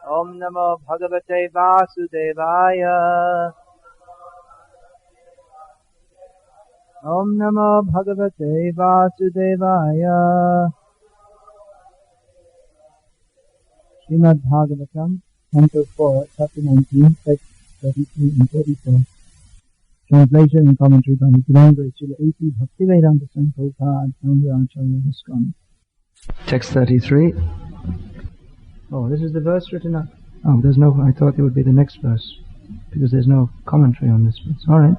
Om Namo Bhagavate Vasudevaya. Om Namo Bhagavate Vasudevaya. Srimad Bhagavatam, Canto 4, Chapter 19, Text 33 and 34. Translation and commentary by His Divine Grace Srila A.P. Bhaktivedanta Swami Prabhupada, founder Acharya ISKCON. Text 33. Oh, this is the verse written up. Oh, there's no, I thought it would be the next verse, because there's no commentary on this verse. Alright.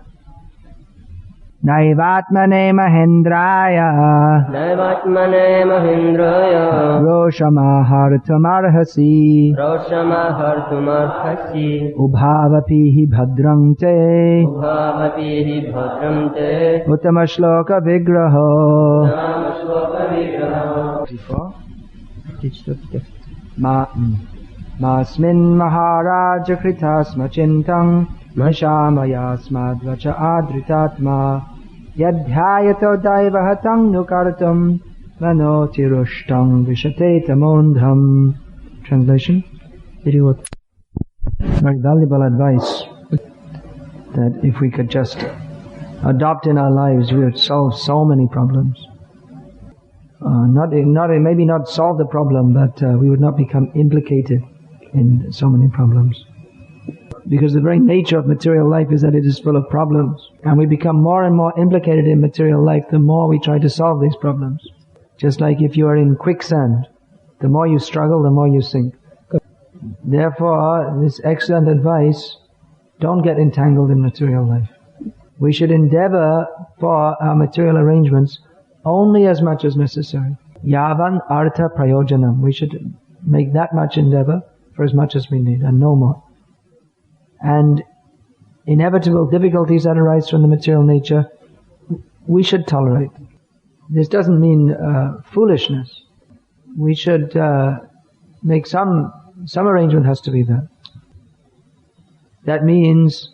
Naivatmane Mahendraya Naivatmane Mahendraya Roshamahartumarhasi Roshamahartumarhasi Ubhavapihi Bhadrangte Ubhavapihi Bhadrangte Uttamashloka Vigraho Uttamashloka Vigraho Masmin Maharaja Kritasma Chintang Mashamayasmad Vacha Adritatma Yadhyayato Daivahatang Nukartam Manotirushtang Vishate Tamondham. Translation. Very valuable advice that if we could just adopt in our lives, we would solve so many problems. Maybe not solve the problem, but we would not become implicated in so many problems. Because the very nature of material life is that it is full of problems. And we become more and more implicated in material life the more we try to solve these problems. Just like if you are in quicksand, the more you struggle, the more you sink. Therefore, this excellent advice, don't get entangled in material life. We should endeavor for our material arrangements only as much as necessary. Yavan artha prayojanam. We should make that much endeavor for as much as we need, and no more. And inevitable difficulties that arise from the material nature, we should tolerate. This doesn't mean foolishness. We should make some arrangement has to be there. That means,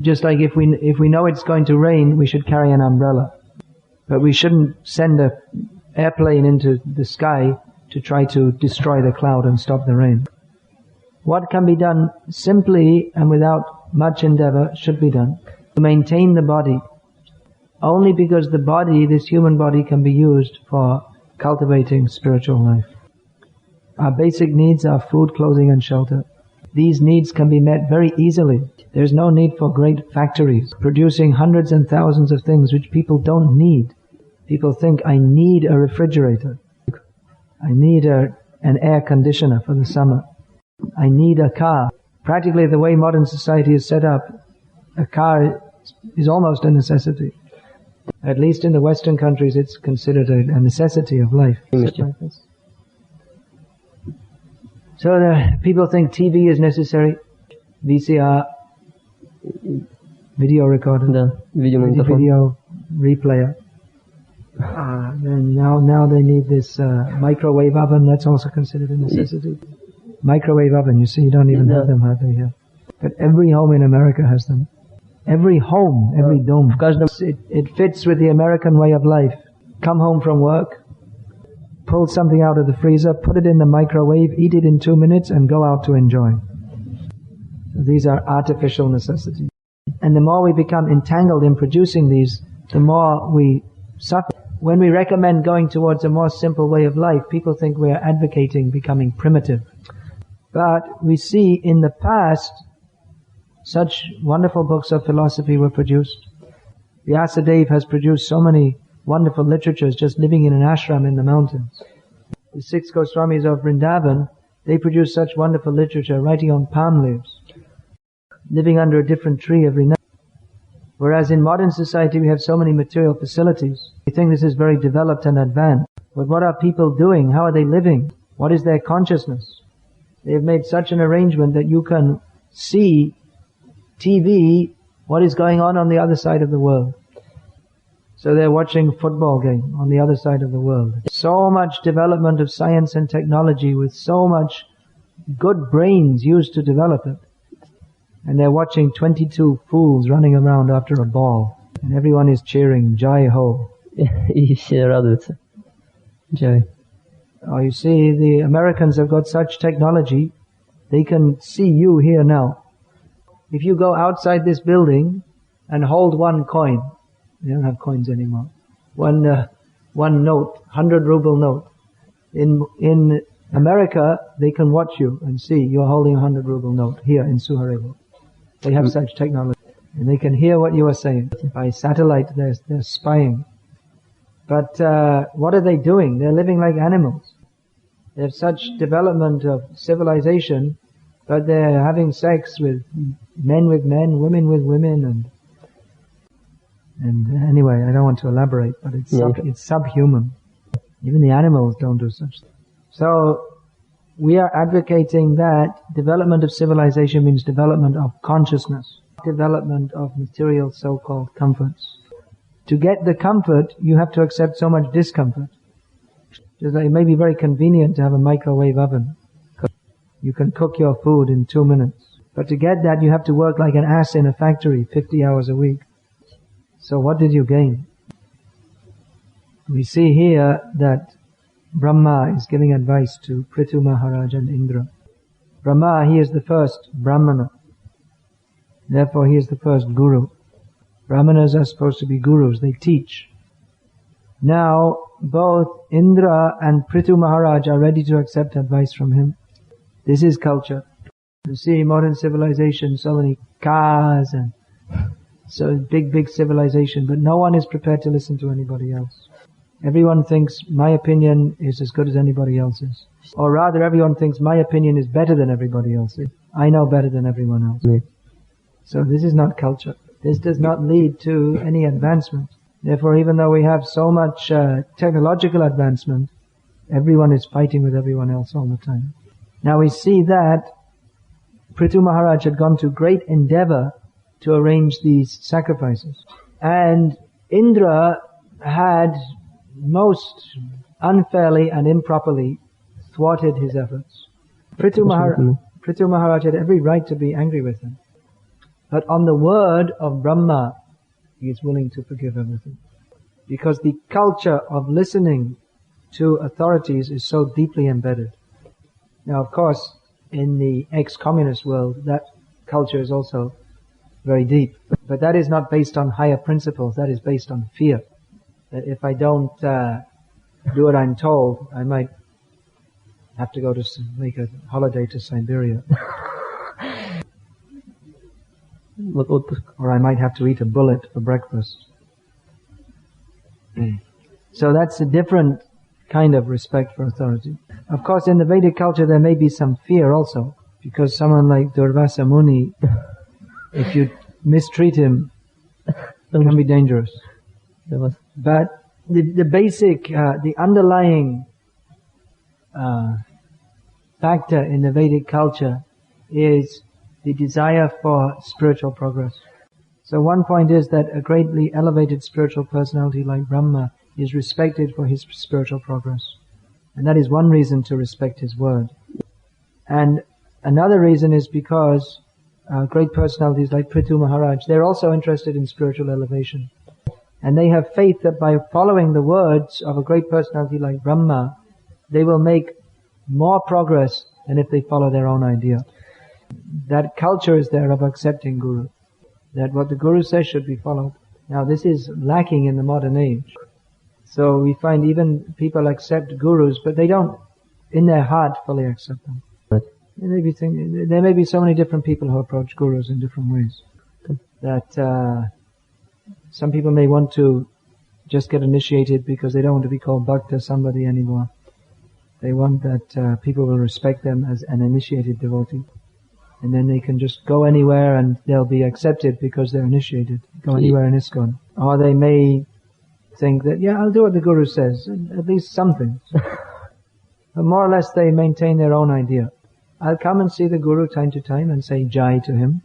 just like if we know it's going to rain, we should carry an umbrella. But we shouldn't send an airplane into the sky to try to destroy the cloud and stop the rain. What can be done simply and without much endeavor should be done. To maintain the body. Only because the body, this human body, can be used for cultivating spiritual life. Our basic needs are food, clothing and shelter. These needs can be met very easily. There's no need for great factories producing hundreds and thousands of things which people don't need. People think, I need a refrigerator. I need an air conditioner for the summer. I need a car. Practically the way modern society is set up, a car is almost a necessity. At least in the Western countries it's considered a necessity of life. So people think TV is necessary. VCR, video recorder, video replayer. Then now they need this microwave oven. That's also considered a necessity. Microwave oven, you see, you don't even have them hardly here. But every home in America has them. Every home, every dome. It fits with the American way of life. Come home from work, pull something out of the freezer, put it in the microwave, eat it in 2 minutes, and go out to enjoy. These are artificial necessities. And the more we become entangled in producing these, the more we suffer. When we recommend going towards a more simple way of life, people think we are advocating becoming primitive. But we see in the past, such wonderful books of philosophy were produced. Vyasa has produced so many wonderful literatures just living in an ashram in the mountains. The 6 Goswamis of Vrindavan, they produced such wonderful literature writing on palm leaves, living under a different tree every night. Whereas in modern society we have so many material facilities. We think this is very developed and advanced. But what are people doing? How are they living? What is their consciousness? They have made such an arrangement that you can see TV, what is going on the other side of the world. So they're watching a football game on the other side of the world. So much development of science and technology with so much good brains used to develop it. And they're watching 22 fools running around after a ball. And everyone is cheering, Jai Ho. Jai. Oh, you see, the Americans have got such technology, They can see you here now. If you go outside this building and hold one coin, they don't have coins anymore, one note, 100 ruble note. In America, they can watch you and see you're holding a 100 ruble note here in Suharevo. They have such technology. And they can hear what you are saying. By satellite, they're spying. But what are they doing? They're living like animals. They have such development of civilization, but they're having sex with men, women with women, and anyway, I don't want to elaborate, but it's subhuman. Even the animals don't do such things. So we are advocating that development of civilization means development of consciousness, development of material so-called comforts. To get the comfort, you have to accept so much discomfort. Just like it may be very convenient to have a microwave oven. You can cook your food in 2 minutes. But to get that, you have to work like an ass in a factory 50 hours a week. So what did you gain? We see here that Brahma is giving advice to Prithu Maharaj and Indra. Brahma, he is the first Brahmana. Therefore, he is the first guru. Brahmanas are supposed to be gurus. They teach. Now, both Indra and Prithu Maharaj are ready to accept advice from him. This is culture. You see modern civilization, so many cars and so big civilization, but no one is prepared to listen to anybody else. Everyone thinks my opinion is as good as anybody else's. Or rather, everyone thinks my opinion is better than everybody else's. I know better than everyone else. Yeah. So this is not culture. This does not lead to any advancement. Therefore, even though we have so much technological advancement, everyone is fighting with everyone else all the time. Now we see that Prithu Maharaj had gone to great endeavor to arrange these sacrifices. And Indra had most unfairly and improperly thwarted his efforts. Prithu Maharaj had every right to be angry with him. But on the word of Brahma, he is willing to forgive everything. Because the culture of listening to authorities is so deeply embedded. Now, of course, in the ex-communist world, that culture is also very deep. But that is not based on higher principles, that is based on fear. That if I don't do what I'm told, I might have to go to make a holiday to Siberia. Or I might have to eat a bullet for breakfast. So that's a different kind of respect for authority. Of course, in the Vedic culture there may be some fear also, because someone like Durvasa Muni, if you mistreat him, it can be dangerous. But the basic, the underlying factor in the Vedic culture is the desire for spiritual progress. So one point is that a greatly elevated spiritual personality like Brahma is respected for his spiritual progress. And that is one reason to respect his word. And another reason is because great personalities like Prithu Maharaj, they're also interested in spiritual elevation. And they have faith that by following the words of a great personality like Brahma, they will make more progress than if they follow their own idea. That culture is there of accepting Guru. That what the Guru says should be followed. Now this is lacking in the modern age. So we find even people accept Gurus, but they don't, in their heart, fully accept them. There may be so many different people who approach Gurus in different ways. That some people may want to just get initiated because they don't want to be called Bhakta somebody anymore. They want that people will respect them as an initiated devotee. And then they can just go anywhere and they'll be accepted because they're initiated. Go anywhere in ISKCON. Or they may think that, yeah, I'll do what the Guru says. At least something. But more or less they maintain their own idea. I'll come and see the Guru time to time and say Jai to him.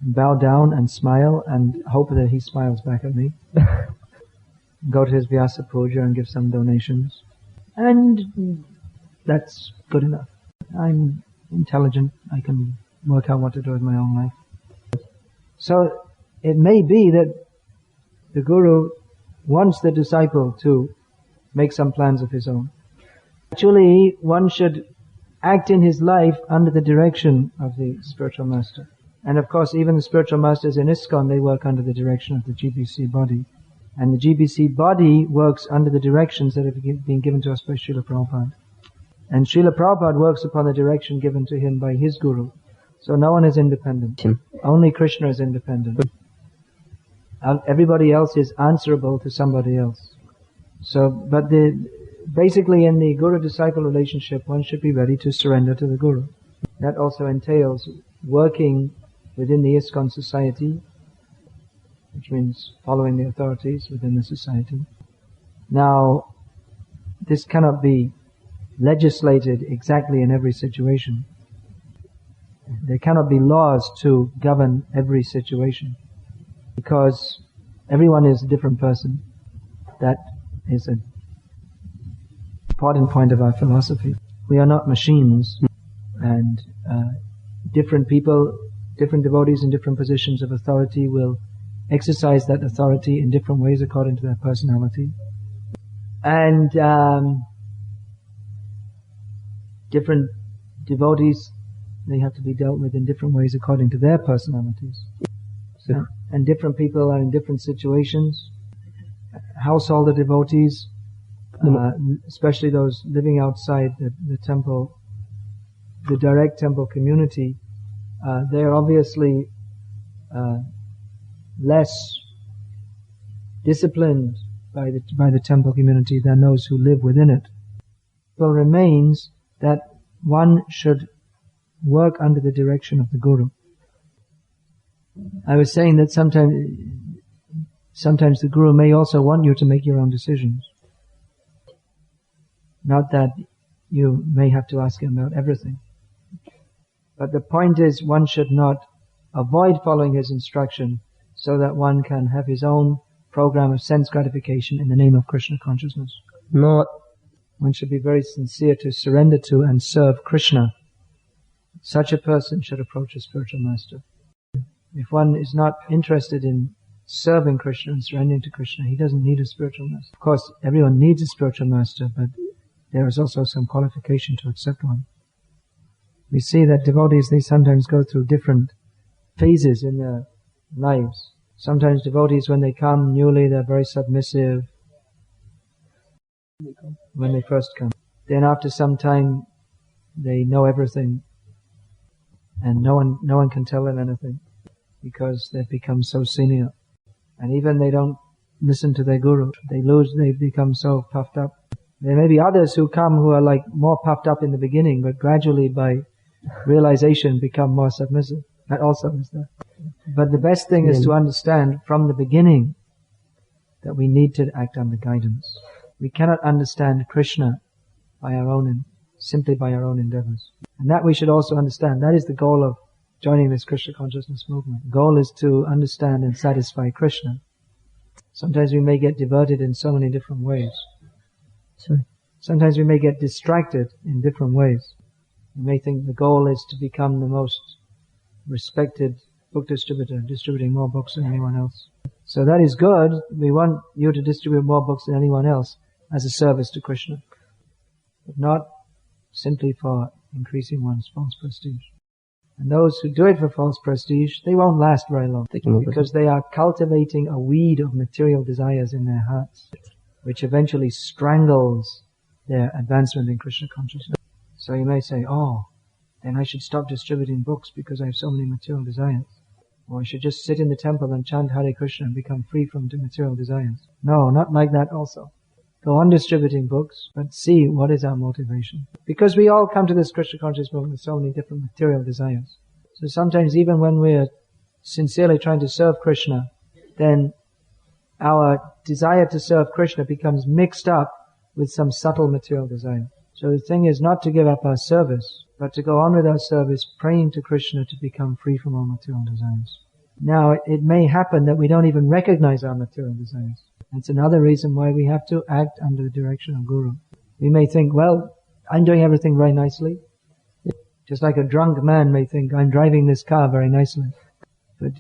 Bow down and smile and hope that he smiles back at me. Go to his Vyasa Puja and give some donations. And that's good enough. I'm intelligent. I can work out what to do with my own life. So it may be that the Guru wants the disciple to make some plans of his own. Actually, one should act in his life under the direction of the spiritual master. And of course, even the spiritual masters in ISKCON, they work under the direction of the GBC body. And the GBC body works under the directions that have been given to us by Srila Prabhupada. And Srila Prabhupada works upon the direction given to him by his guru. So no one is independent. Only Krishna is independent. Everybody else is answerable to somebody else. So, but basically in the guru-disciple relationship, one should be ready to surrender to the guru. That also entails working within the ISKCON society, which means following the authorities within the society. Now, this cannot be legislated exactly in every situation. There cannot be laws to govern every situation, because everyone is a different person. That is an important point of our philosophy. We are not machines, and different people, different devotees in different positions of authority will exercise that authority in different ways according to their personality. And different devotees, they have to be dealt with in different ways according to their personalities. And different people are in different situations. Householder devotees, especially those living outside the temple, the direct temple community, they are obviously less disciplined by the temple community than those who live within it. But remains that one should work under the direction of the guru. I was saying that sometimes the guru may also want you to make your own decisions. Not that you may have to ask him about everything. But the point is, one should not avoid following his instruction so that one can have his own program of sense gratification in the name of Krishna consciousness. No. One should be very sincere to surrender to and serve Krishna. Such a person should approach a spiritual master. If one is not interested in serving Krishna and surrendering to Krishna, he doesn't need a spiritual master. Of course, everyone needs a spiritual master, but there is also some qualification to accept one. We see that devotees, they sometimes go through different phases in their lives. Sometimes devotees, when they come newly, they're very submissive when they first come. Then after some time, they know everything, and no one can tell them anything, because they've become so senior. And even they don't listen to their guru. They become so puffed up. There may be others who come who are like more puffed up in the beginning, but gradually by realization become more submissive. That also is there. But the best thing is to understand from the beginning that we need to act under guidance. We cannot understand Krishna simply by our own endeavors. And that we should also understand. That is the goal of joining this Krishna consciousness movement. The goal is to understand and satisfy Krishna. Sometimes we may get diverted in so many different ways. Sometimes we may get distracted in different ways. We may think the goal is to become the most respected book distributor, distributing more books than anyone else. So that is good. We want you to distribute more books than anyone else as a service to Krishna, but not simply for increasing one's false prestige. And those who do it for false prestige, they won't last very long, because they are cultivating a weed of material desires in their hearts, which eventually strangles their advancement in Krishna consciousness. So you may say, then I should stop distributing books because I have so many material desires. Or I should just sit in the temple and chant Hare Krishna and become free from material desires. No, not like that also. Go on distributing books, but see what is our motivation. Because we all come to this Krishna consciousness movement with so many different material desires. So sometimes even when we're sincerely trying to serve Krishna, then our desire to serve Krishna becomes mixed up with some subtle material desire. So the thing is not to give up our service, but to go on with our service, praying to Krishna to become free from all material desires. Now, it may happen that we don't even recognize our material desires. That's another reason why we have to act under the direction of Guru. We may think, well, I'm doing everything very nicely. Just like a drunk man may think, I'm driving this car very nicely. But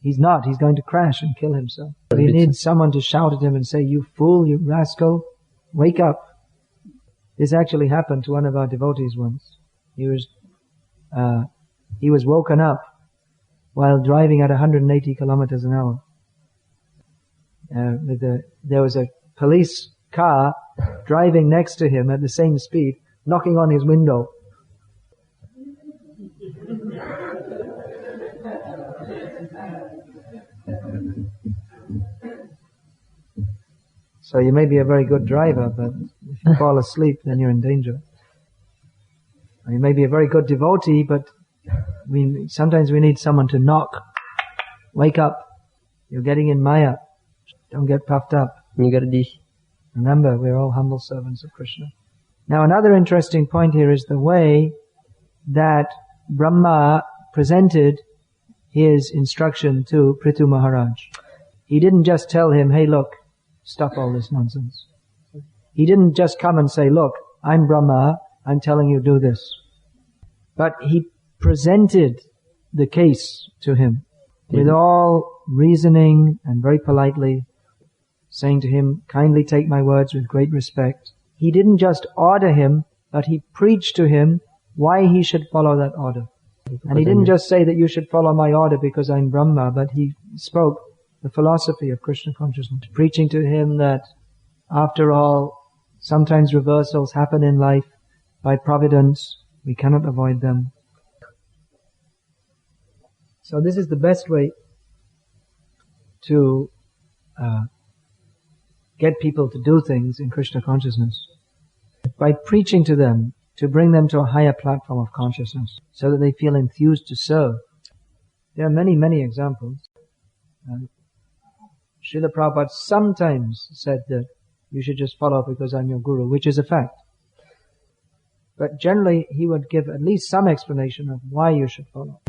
he's not. He's going to crash and kill himself. He needs someone to shout at him and say, you fool, you rascal, wake up. This actually happened to one of our devotees once. He was woken up while driving at 180 kilometers an hour. There was a police car driving next to him at the same speed, knocking on his window. So you may be a very good driver, but if you fall asleep, then you're in danger. Or you may be a very good devotee, but sometimes we need someone to knock. Wake up. You're getting in Maya. Don't get puffed up. Remember, we're all humble servants of Krishna. Now another interesting point here is the way that Brahma presented his instruction to Prithu Maharaj. He didn't just tell him, hey look, stop all this nonsense. He didn't just come and say, look, I'm Brahma, I'm telling you do this. But he presented the case to him with all reasoning and very politely, saying to him, kindly take my words with great respect. He didn't just order him, but he preached to him why he should follow that order. And he didn't just say that you should follow my order because I'm Brahma, but he spoke the philosophy of Krishna consciousness, preaching to him that after all, sometimes reversals happen in life by providence. We cannot avoid them. So this is the best way to get people to do things in Krishna consciousness. By preaching to them, to bring them to a higher platform of consciousness, so that they feel enthused to serve. There are many, many examples. Srila Prabhupada sometimes said that you should just follow because I'm your guru, which is a fact. But generally, he would give at least some explanation of why you should follow.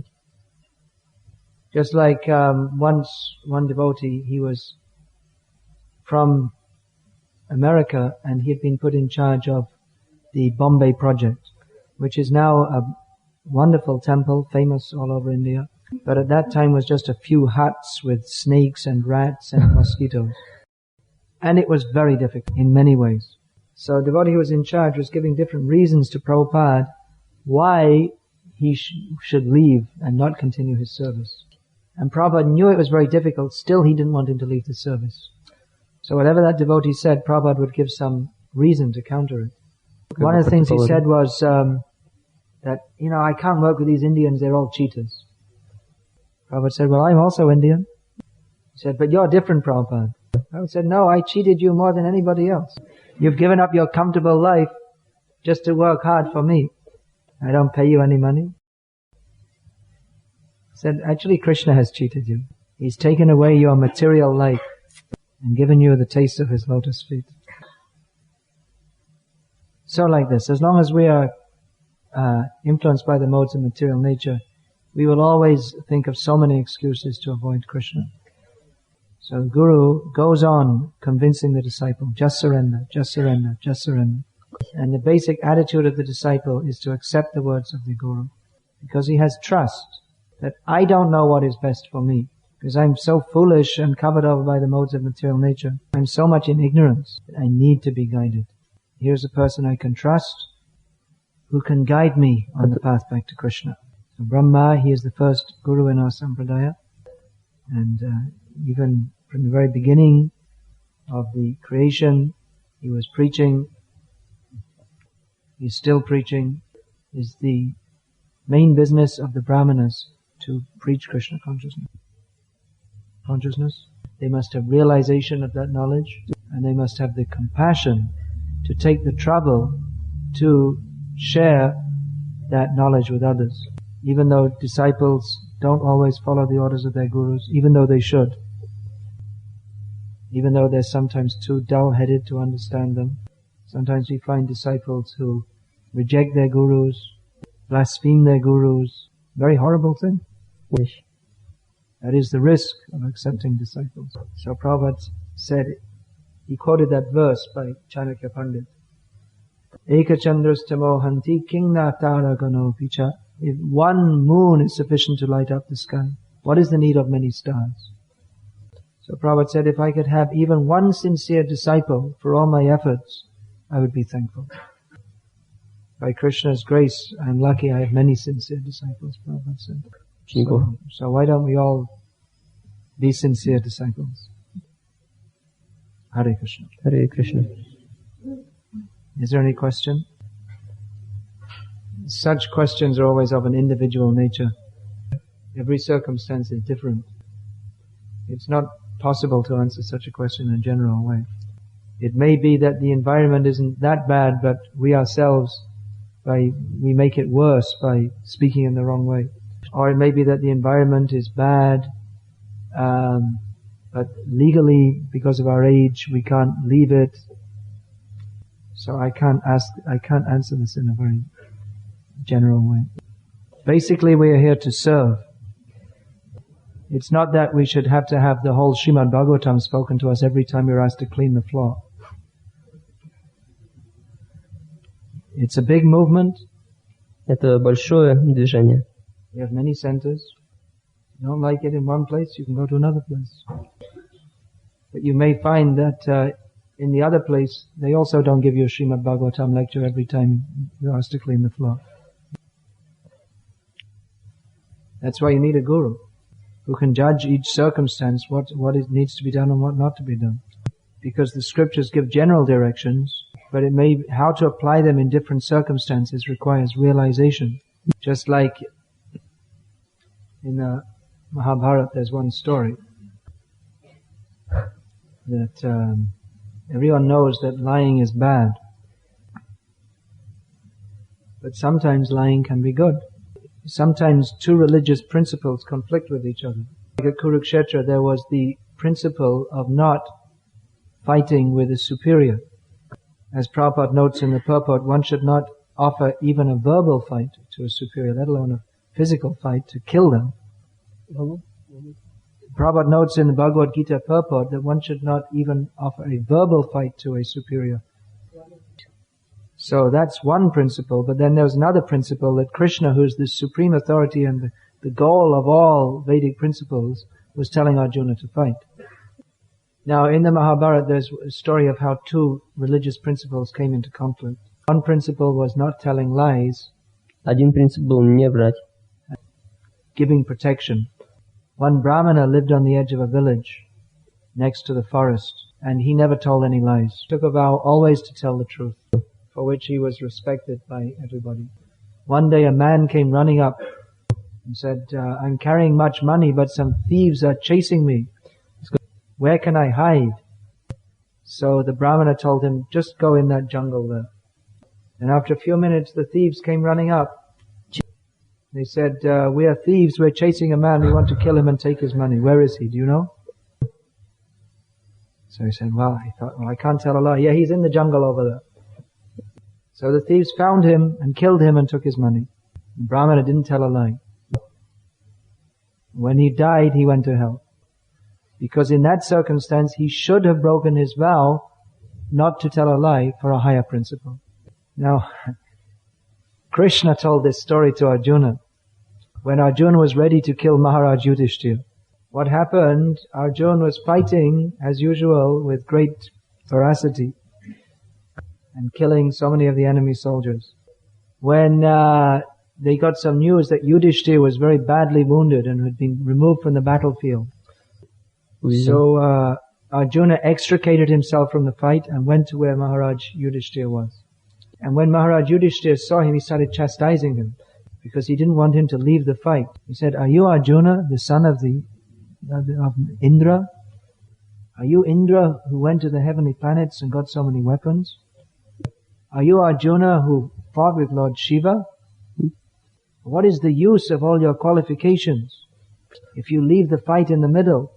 Just like once one devotee, he was from America and he had been put in charge of the Bombay project, which is now a wonderful temple, famous all over India. But at that time was just a few huts with snakes and rats and mosquitoes. And it was very difficult in many ways. So the devotee who was in charge was giving different reasons to Prabhupada why he should leave and not continue his service. And Prabhupada knew it was very difficult, still he didn't want him to leave the service. So whatever that devotee said, Prabhupada would give some reason to counter it. One of the things he said was that, I can't work with these Indians, they're all cheaters. Prabhupada said, well, I'm also Indian. He said, but you're different, Prabhupada. Prabhupada said, no, I cheated you more than anybody else. You've given up your comfortable life just to work hard for me. I don't pay you any money. He said, actually Krishna has cheated you. He's taken away your material life and given you the taste of his lotus feet. So like this, as long as we are influenced by the modes of material nature, we will always think of so many excuses to avoid Krishna. So the Guru goes on convincing the disciple, just surrender, just surrender, just surrender. And the basic attitude of the disciple is to accept the words of the Guru, because he has trust that I don't know what is best for me, because I'm so foolish and covered over by the modes of material nature. I'm so much in ignorance that I need to be guided. Here's a person I can trust who can guide me on the path back to Krishna. So Brahma, he is the first Guru in our Sampradaya, and even from the very beginning of the creation, he was preaching, he's still preaching. Is the main business of the Brahmanas to preach Krishna consciousness. They must have realization of that knowledge, and they must have the compassion to take the trouble to share that knowledge with others. Even though disciples don't always follow the orders of their gurus, even though they should. Even though they're sometimes too dull-headed to understand them. Sometimes we find disciples who reject their gurus, blaspheme their gurus. Very horrible thing. That is the risk of accepting disciples. So Prabhupada said, he quoted that verse by Chanakya Pandit. Eka chandrastamo hanti kingna tara gano picha. If one moon is sufficient to light up the sky, what is the need of many stars? So Prabhupada said, if I could have even one sincere disciple for all my efforts, I would be thankful. By Krishna's grace, I'm lucky I have many sincere disciples, Prabhupada said. So why don't we all be sincere disciples? Hare Krishna. Hare Krishna. Is there any question? Such questions are always of an individual nature. Every circumstance is different. It's not possible to answer such a question in a general way. It may be that the environment isn't that bad, but we ourselves, we make it worse by speaking in the wrong way. Or it may be that the environment is bad, but legally, because of our age, we can't leave it. So I can't answer this in a very general way. Basically, we are here to serve. It's not that we should have to have the whole Srimad Bhagavatam spoken to us every time we're asked to clean the floor. It's a big movement. Это большое движение. We have many centers. You don't like it in one place, you can go to another place. But you may find that in the other place, they also don't give you a Srimad Bhagavatam lecture every time you're asked to clean the floor. That's why you need a guru who can judge each circumstance, what needs to be done and what not to be done. Because the scriptures give general directions, but how to apply them in different circumstances requires realization. Just like in the Mahabharata, there's one story that everyone knows that lying is bad. But sometimes lying can be good. Sometimes two religious principles conflict with each other. Like at Kurukshetra, there was the principle of not fighting with a superior. As Prabhupada notes in the purport, one should not offer even a verbal fight to a superior, let alone a physical fight to kill them. Prabhupada notes in the Bhagavad-gita purport that one should not even offer a verbal fight to a superior. So that's one principle, but then there's another principle that Krishna, who is the supreme authority and the goal of all Vedic principles, was telling Arjuna to fight. Now in the Mahabharata there's a story of how two religious principles came into conflict. One principle was not telling lies. Один принцип был не врать. Giving protection. One Brahmana lived on the edge of a village next to the forest, and he never told any lies. He took a vow always to tell the truth, for which he was respected by everybody. One day a man came running up and said, I'm carrying much money, but some thieves are chasing me. Where can I hide? So the Brahmana told him, just go in that jungle there. And after a few minutes, the thieves came running up. They said, we are thieves, we're chasing a man, we want to kill him and take his money. Where is he? Do you know? So he said, I can't tell a lie. Yeah, he's in the jungle over there. So the thieves found him and killed him and took his money. The Brahmana didn't tell a lie. When he died, he went to hell. Because in that circumstance, he should have broken his vow not to tell a lie for a higher principle. Now, Krishna told this story to Arjuna. When Arjuna was ready to kill Maharaj Yudhishthira, what happened? Arjuna was fighting, as usual, with great veracity and killing so many of the enemy soldiers. When they got some news that Yudhishthira was very badly wounded and had been removed from the battlefield, so Arjuna extricated himself from the fight and went to where Maharaj Yudhishthira was. And when Maharaj Yudhishthira saw him, he started chastising him because he didn't want him to leave the fight. He said, are you Arjuna, the son of Indra? Are you Indra who went to the heavenly planets and got so many weapons? Are you Arjuna who fought with Lord Shiva? What is the use of all your qualifications if you leave the fight in the middle?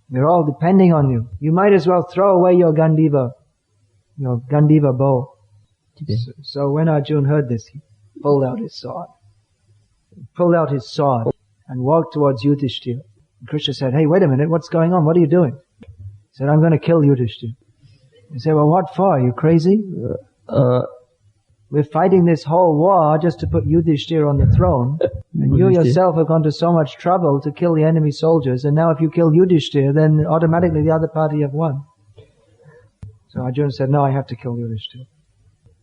We're all depending on you. You might as well throw away your Gandiva bow. So when Arjuna heard this, he pulled out his sword and walked towards Yudhishthira. And Krishna said, hey, wait a minute, what's going on? What are you doing? He said, I'm going to kill Yudhishthira. He said, well, what for? Are you crazy? We're fighting this whole war just to put Yudhishthira on the throne. And you yourself have gone to so much trouble to kill the enemy soldiers. And now if you kill Yudhishthira, then automatically the other party have won. So Arjuna said, no, I have to kill Yudhishthira.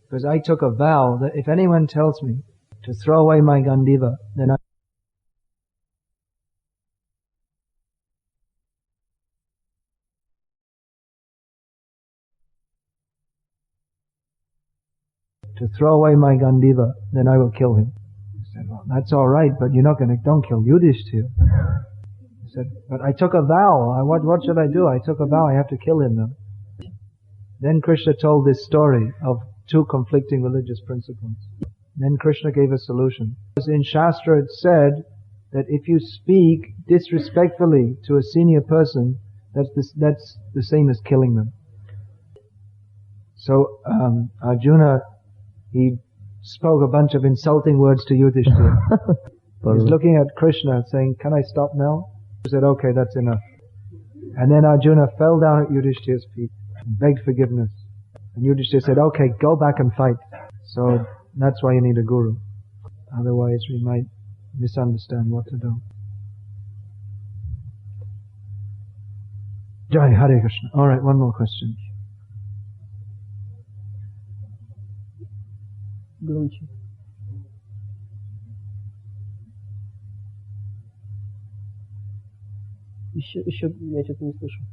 Because I took a vow that if anyone tells me to throw away my Gandiva, then I will kill him. He said, well, that's all right, but don't kill Yudhishthira. He said, but I took a vow. What should I do? I took a vow. I have to kill him now. Then Krishna told this story of two conflicting religious principles. Then Krishna gave a solution. In Shastra it said that if you speak disrespectfully to a senior person, that's the same as killing them. So Arjuna, he spoke a bunch of insulting words to Yudhishthira. He's looking at Krishna saying, can I stop now? He said, okay, that's enough. And then Arjuna fell down at Yudhishthira's feet and begged forgiveness. And Yudhishthira said, okay, go back and fight. So that's why you need a guru. Otherwise we might misunderstand what to do. Jai Hare Krishna. Alright, one more question. Громче. Еще, я что-то не слышу.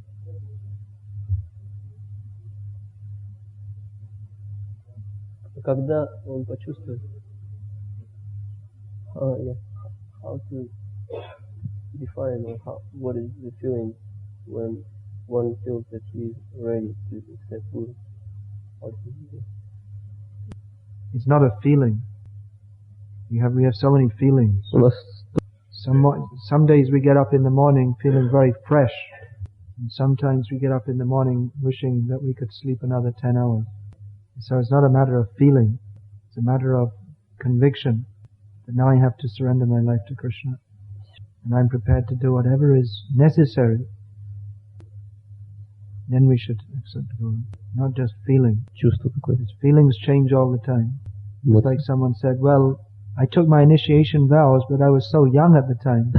Когда он почувствует, how to define or what is the feeling when one feels that he is ready to accept Guru? It's not a feeling. We have so many feelings. Some days we get up in the morning feeling very fresh. And sometimes we get up in the morning wishing that we could sleep another 10 hours. So it's not a matter of feeling. It's a matter of conviction that now I have to surrender my life to Krishna. And I'm prepared to do whatever is necessary. Then we should accept Guru. Not just feeling. Because feelings change all the time. It's like someone said, well, I took my initiation vows, but I was so young at the time.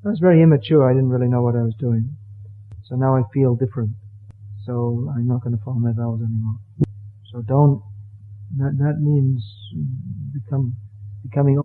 I was very immature. I didn't really know what I was doing. So now I feel different. So I'm not going to follow my vows anymore. So that means becoming